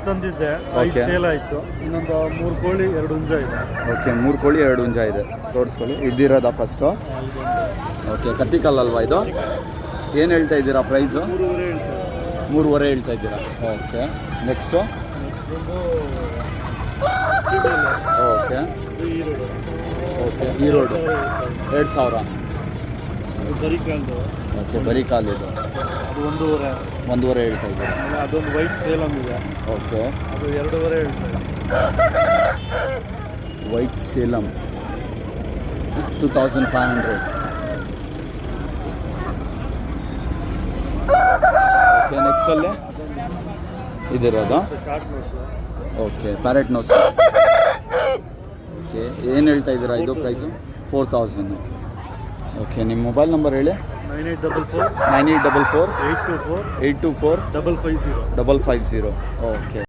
ತಂದಿದ್ದೆ, Okay. Sale ಆಯಿತು. ಇನ್ನೊಂದು 3 ಕೋಳಿ 2 ಹುಂಜ ಇದೆ. ಓಕೆ 3 ಕೋಳಿ 2 ಹುಂಜ ಇದೆ, ತೋರಿಸ್ಕೊಳ್ಳಿ. ಇದ್ದಿರೋದಾ ಫಸ್ಟು? ಓಕೆ ಕತ್ತಿಕಲ್ಲಲ್ವಾ ಇದು? ಏನು ಹೇಳ್ತಾ ಇದ್ದೀರಾ ಪ್ರೈಸು? 3.5 ಹೇಳ್ತಾ ಇದ್ದೀರಾ. Okay next? Okay okay Erode 2,000. ಬರೀ ಕಾಲ್ದು. ಓಕೆ ಬರೀ ಕಾಲಿದು ಅದು 1.5. 1.5 ಹೇಳ್ತಾ ಇದ್ದೀರಾ. ಅದೊಂದು ವೈಟ್ ಸೇಲಮ್ ಇದೆ, ಓಕೆ ಅದು 2.5 ಹೇಳ್ತಾರೆ. ವೈಟ್ ಸೇಲಮ್ 2,500. ಓಕೆ ನೆಕ್ಸ್ಟಲ್ಲಿ ಇದಿರೋದು? Short notes. Okay parrot nose. Okay ಏನು ಹೇಳ್ತಾ ಇದ್ದೀರಾ ಇದು ಪ್ರೈಸು? 4,000. ಓಕೆ ನಿಮ್ಮ ಮೊಬೈಲ್ ನಂಬರ್ ಹೇಳಿ. 9844 9844 824 824 550. 550. ಓಕೆ